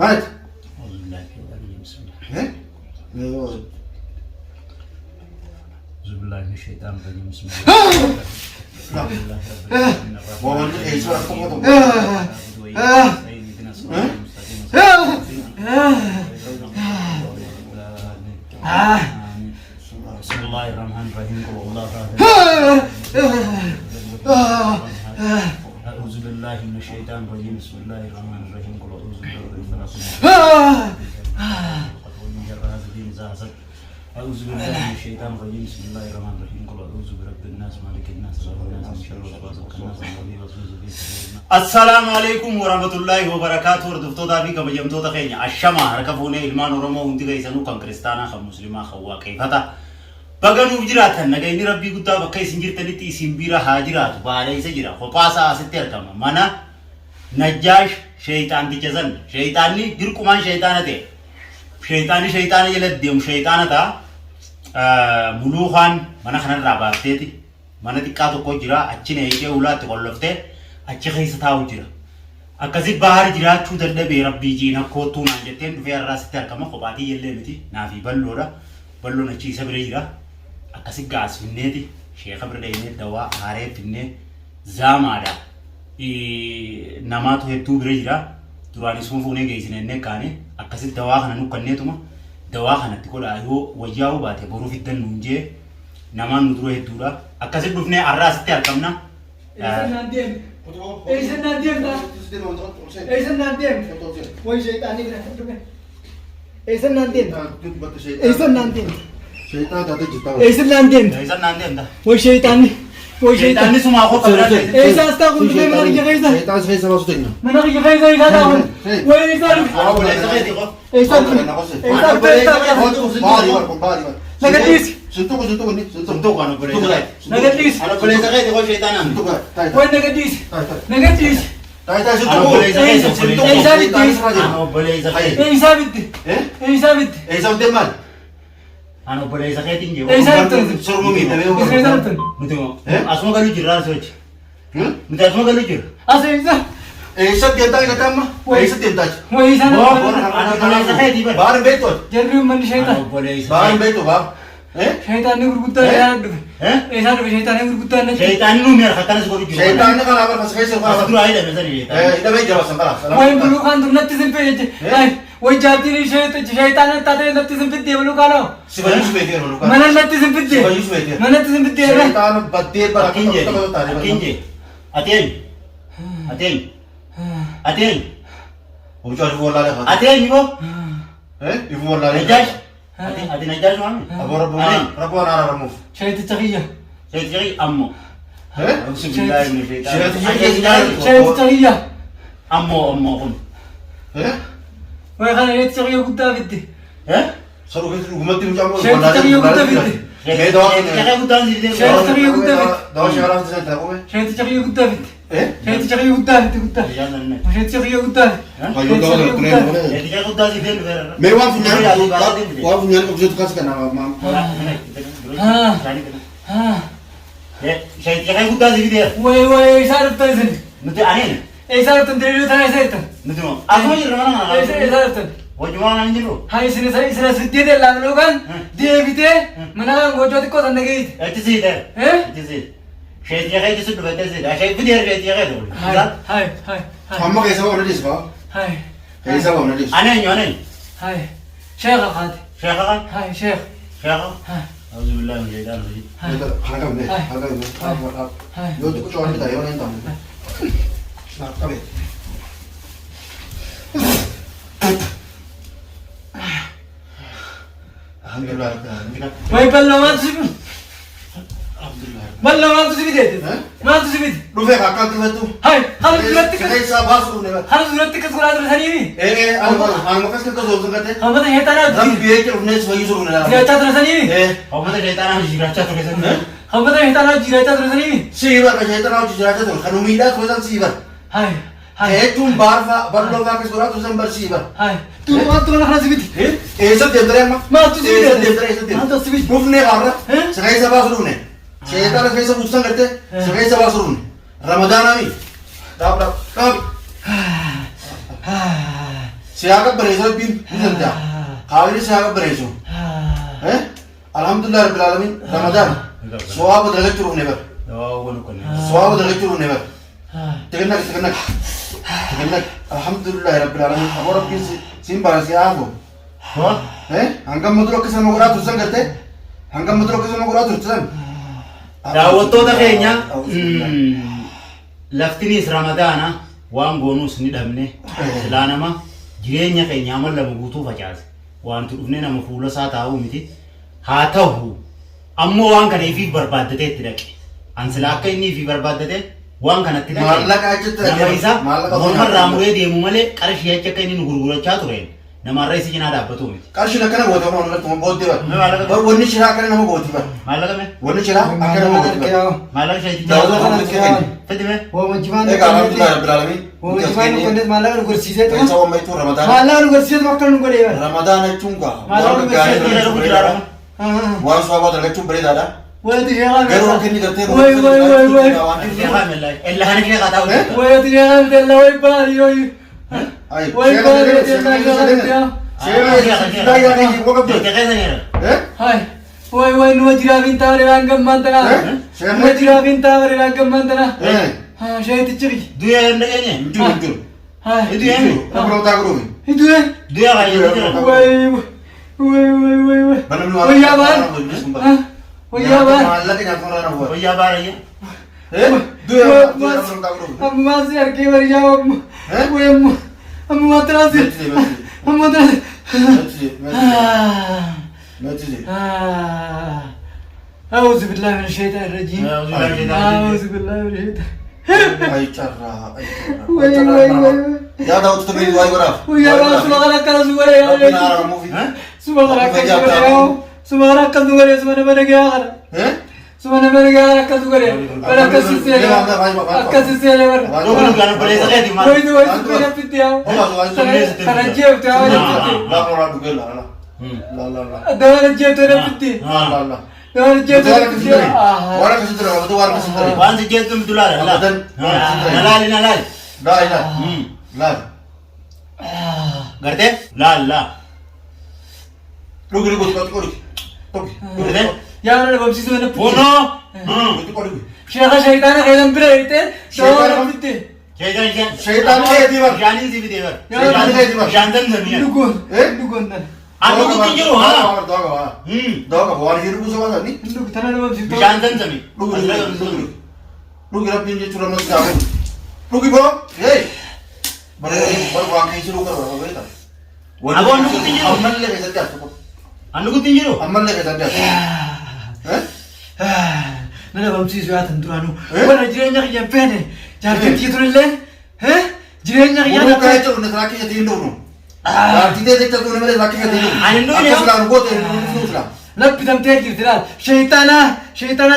مالك؟ ايه؟ ايوه أعوذ بالله من الشيطان الرجيم بسم الله والله ايش رايكم؟ بسم الله الرحمن الرحيم قل الله أعوذ بالله من الشيطان الرجيم بسم الله الرحمن الرحيم قل أعوذ برب الفلق من شر حاسد إذا حسد أعوذ بالله من الشيطان الرجيم بسم الله الرحمن الرحيم قل أعوذ برب الناس مالك الناس إله الناس من شر الوسواس الخناس الذي يوسوس في صدور الناس. السلام عليكم ورحمة الله وبركاته. وردفتوتا في كبجمتوتا خيني الشما ركفوني إلمان ورمو انتي غيسانو كان كريستانا خم مسلما خوا كيفتا بغنو بجراتا نغيني ربي قطا بكي سنجر تلتي سنبيرا حاجرات باري سجرا خپاسا ستير كما مانا نجاش شيطان دي جزن شيطاني جركمان شيطانته شيطاني يلديم شيطانتا ملوخان مانا خنان رابطتي مانا تكاتو كجرا اچينه ايجي اولات قلفته اچي خيستا وجرا اكاسي باهر جرا چو ددبي ربي جينا كوتو نانجتين فير راستر كما خباتي يلمتي نافي بلو نچي سبريرا اكاسي غاس فينيتي شيخ بردينه دوا هاري فينه زامادا نماتو هتو بريرا durani sun fune geisine ne kane akasi dawa kana nukanne tuma dawa kana tikola ayo wajawu bate boru fitan nunje naman nudro hedura akasi dufne arras te arkamna Eisen nandem da Eisen nandem Woi şeytani gina Eisen nandem شيطان تاتي جتا Eisen nandem da Woi şeytani shaytani suma ko kabra Eisen astaghfir Allah من يغيظه شيطان سخي سبا سوتنا من يغيظه إذا داون وين يزال wala sakati ko Eisen Nagadis سنتوكو sunto ko ano pala Nagadis ano pala sakati ko shaytanan وين نقديس نقديس تاي ano pala sakati ano pala sakati ايه ثابت ايه ثابت ايه سوتي مال ano pala sakati nje ايه ثابت سرمومي تبي ايه ثابت mutu asmo galu jirra soch mutu asmo galu jir ايه ايه سد ينتاج كتامة ايه سد ينتاج وين ثابت ano pala sakati ba بار بيتو جربي من شيطان ano pala بار sakati بيتو بار ايه شيطان نقول قلت يا ايه ثابت شيطان نقول قلت انا shaytani nu mer khatana ko jir شيطان نقل عبر بس خيسر خلاص asdura ayda mesari ايه ده بيجي خلاص خلاص وين بلو كان نتزم في وين جاتني شيطان تاتي نتزم في دي بلو كانوا سيبا يوسف بيتير ملوكا من نتزم في دي سيبا يوسف بيتير من نتزم في دي شيطان بدير برا akinje akinje aten ومشارف والله له aten yo ايه يفو والله najash له aten najash mami ابو ربنا على رموف شيطان تغيه shaytani ammo ايه أعوذ بالله من الشيطان شيطان تغيه ammo kun ايه وين خلينا يتغيه قدام في دي eh صاروا بيت الحكومات اللي مجامعوا شيطان تغيه قدام في دي ايه دواء kaya gutan si شيطان تغيه قدام في دواء شغالات زي تقوم دي شيطان تغيه قدام في دي ايه شيطان تغيه قدام في دي قدام jangan ne شيطان تغيه قدام قالوا دواء كلين kaya gutan si den ver ما وافق نيان وافق نيان كبزت كاس كنا ما ها kaya gutan si dia وين صارت تنزل nuti anin ايه صارت تندري ثاني سيتم nuti mo asmo jir mana ايه صارت wajuma anjiru هاي سنة ستة ده لاملو كان دي بيته منا غوجو تكو تندقيت eti si der إيه eti si kaya itu sudah betul sih saya video kaya itu هاي هم كيسا ولا ديس با هاي كيسا ولا ديس aneh هاي شيخ القاضي syekh kan هاي شيخ syekh هاي أعوذ بالله من الشيطان الرجيم حاجه من حاجه من هاي يو تكو شو عندك يا انت لا طبيعي الحمد لله رب العالمين وين بلو ما تسيب الحمد لله بلو ما تسيب ده ما تسيب رفيع كاكا كلتو هاي خلاص دلوقتي كيسا باسو نبا خلاص دلوقتي كسر هذا ثاني ايه انا ما كاس كنت زوج كنت هم ده هي ترى رب بيك رفنيس ويزور من جيرة ترى ثاني ايه Apa tuh syaitan harus diraca tuh kesan? هم ده هي ترى جيرة ترى ثاني سيبر كشيطان او جراجة تو خنوميدا كوزان سيبر هاي هاي ايه तुम बारफा बरलोगा के सुरा तुझे नंबर सीबर هاي تو ما خلاص بيت ايه सब देंद्रे अम्मा ما تسيب ايه सब देंद्रे ايه सब ما देंद्रे تسيب प्रूफ नहीं कर रहा हैं? सगाई सभा शुरू ने शैतान कैसे पूछता करते सगाई सभा शुरू ने रमजान आवी तब Siapa bereso bin bisa kali ini siapa bereso Alhamdulillah Rabbil Alamin Ramadan soal berdekat turun neber soal berdekat turun neber tegenak Alhamdulillah Rabbil Alamin aku Rabbi simpan siapa Hanggang motor kesan mau gerak terusan kerte Hanggang motor kesan mau gerak terusan daawwattoota keenya laftinis Ramadaana waan goonuus ni dhabne silaa nama jireenya keenya amma lama guutuu facaase wanti dhufne nama fuula isaa taa'uu miti haa ta'u ammoo waan kana ifiif barbaaddatee itti dhaqe an silaa akka inni ifiif barbaaddatee waan kanatti dhaqe nama isa mormarraa muree deemu malee qarshii achi akka inni nu gurgurachaa tureen namarraa isi cinaa dhaabbatu miti. Qarshii akkana gootee waan irratti booddee bara. Wanni shiraa akkana nama gootii bara. Maallaqa mee? Wanni shiraa akkana nama gootii bara. Maallaqa shayitii jaalala fedhi mee? Wamajjibaan egaa alhamdulillah rabbil alamin. Wamajjibaan nuti maallaqa nu gorsiisee ta'u. Isa waan mayituu Ramadaan. Maallaqa nu gorsiisee akka nu godhee bara. Ramadaan jechuun gaa. Maallaqa nu gorsiisee waan su'aa dargachuun bareedaadha. Waati sheekaa garuu kenni gartee way Ella sheekaa ta'u. Waati sheekaa bitella way baari yoo Way baari sheekaa Way nu jira binta wale rangam mantana. Nu jira binta wale rangam mantana. Shayiti chiri. Duya ndagenya. Njur. Itu yang. Aku tak tahu. Itu Duya kayak gitu. Way. Way ya bar. Way ya bar. Allah ke jangan orang buat. Way ya bar ya. Duya orang tak tahu. Am masih arke bar ya. Way am matrasi. Am matrasi. أعوذ بالله من الشيطان الرجيم أعوذ بالله من الشيطان أي شرّا وي يا داود تبي واي ورا ويا سبحانك يا سبحانك يا ربنا رحمه في سبحانك يا سبحانك يا سبحانك بنك يا سبحانك بنك يا كذوبري بنك سيسير أكسيسير ور Lu kan boleh sekali di mana? وي وي سبحانك بيتيا ترجيب تاوي لا لا تقول لا لا دار الجيب ترى بيتي لا لا دار الجيب ترى بيتي ورا كسر ورا ورا كسر Wan sejak tu betul lah. Nalali. لا لا لا Garte? La. Rugi toki Garte? يا أنا بمشي سوينا Uno. شيخ شيطان خيرم بريته دار بيتي Syaitan ke di bar. Janin sih di bar. Syaitan ke di bar. Jantan dunia. Dukun dukun dan Aku tu tinjau ha. Doga bawa ni rugi sama ni. duk tanah bamsi Jantan sami. Rugi rapi ni cuma nak tahu. Rugi bawa. Hey. Baru wangi suruh kau bawa berita. Aku anu tinjau. Amal le kesan dia. Anu tinjau. Amal le kesan dia. Mana bamsi suara tentuanu. Mana jirenya yang pene. Jangan gitu le. Jirenya yang Bukan kaya tu nak laki jadi Indo nu. Tidak ada tu nak laki jadi Indo. Indo ni. Aku sudah buat Indo sudah. Lebih tam tadi gitu lah. Syaitan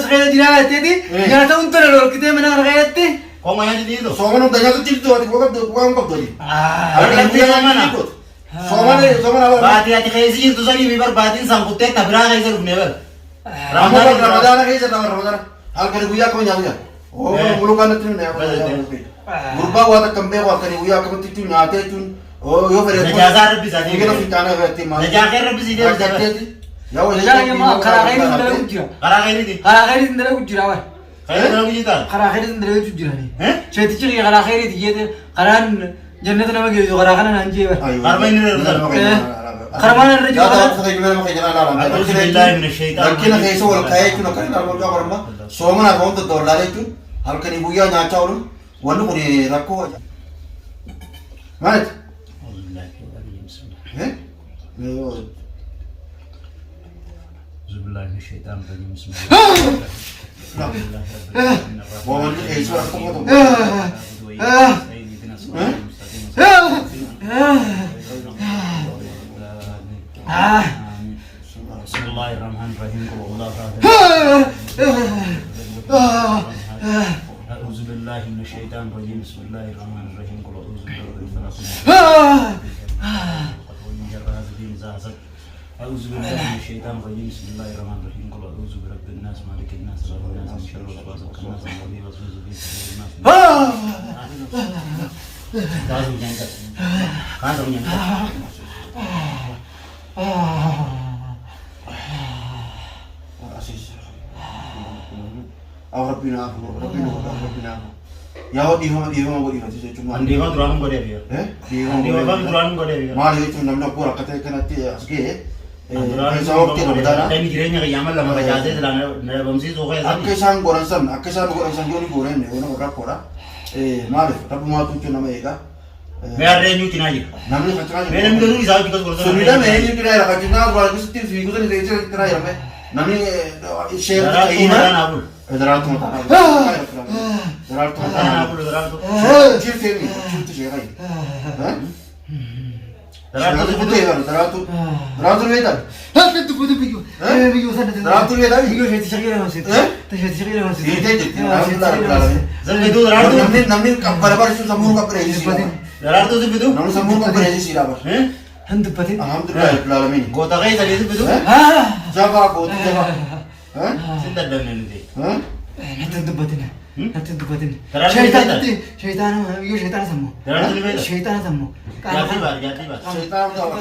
sekali dia tadi. Jangan tahu untar lo kita mana orang itu. Kau mau yang di itu? Soalnya nu tanya tu cerita tu kau kau tu. Ada yang mana? Soalnya apa? Hati kayak sih itu sani biar batin sangkutnya tabrak kayak gitu never. Ramadan kayak gitu Ramadan. Hal kali buaya kau nyamnya. Oh, mulukan itu ni apa? Berubah watak kembali watak ni buaya kau itu nyate itu. Oh, yo beri. Najazar bisa ni. Mungkin orang kita nak berarti mah. Najazar bisa dia bisa. Ya, wajah. Jangan yang mah karakter itu tidak ujira. Karakter ini. Karakter itu tidak ujira wah. Kayak orang kita. Karakter itu tidak ujira ni. Syaitan ciri karakter itu dia karan jannah nama gitu karakter nanti wah. Karma ini dah. Karma ini Ya, tak saya gimana mau kerja lah. Lakin nak esok orang kaya itu nak kaya nak berjaya orang mah. Soalnya nak orang tu dolar itu. Hal kali buaya nyaca orang. Walau kau ni rakku aja. Mat. Zubillah ini syaitan rajim semua. Bawa ni esok aku tu. Bismillahirrahmanirrahim. أعوذ بالله من الشيطان الرجيم بسم الله الرحمن الرحيم قل أعوذ برب الفلق ومن شر حاسد إذا حسد أعوذ بالله من الشيطان الرجيم بسم الله الرحمن الرحيم قل أعوذ برب الناس مالك الناس إله الناس من شر الوسواس الخناس الذي يوسوس في صدور الناس Kan tu punya. Rabbina. Ya di rumah cuma. Andi mah turan gua dia. Andi mah turan gua dia. Mari itu namanya pura kata nanti asge. Turan Saya oke dah betul. Tapi kiranya ke Yaman lah mereka jadi dalam dalam bangsi tu kaya. Akisan goran san joni goran ni, orang orang pura. Mari, tapi mau tu nama ega. Biar dia nyuci aja. Namanya macam mana? Mereka dulu di sana juga kurang. Sudah mereka nyuci dah, kalau kita kalau kita setiap minggu tu kita cerita dah ya, namanya share Darah tu mana nak pun. Darah tu mana? Darah tu mana? Darah tu. Cerita ni, cerita share lagi. Darah tu betul ya, darah tu beda. Tentu betul begitu. Begitu sana. Darah tu beda. Begitu saya cakap masih. Saya cakap masih. Zaman itu darah tu. Namanya kabar itu sambung kabar ini. Darah tu itu. Namanya sambung kabar ini sih dapat. Tentu betul. Alhamdulillah, alamin. Kota kaya tadi itu betul. Jaga kota jaga. Sinta dan nanti. Tentu betul. Tentu betul. Syaitan sama. Darah tu lebih. Syaitan sama. Jati bar. Syaitan tahu.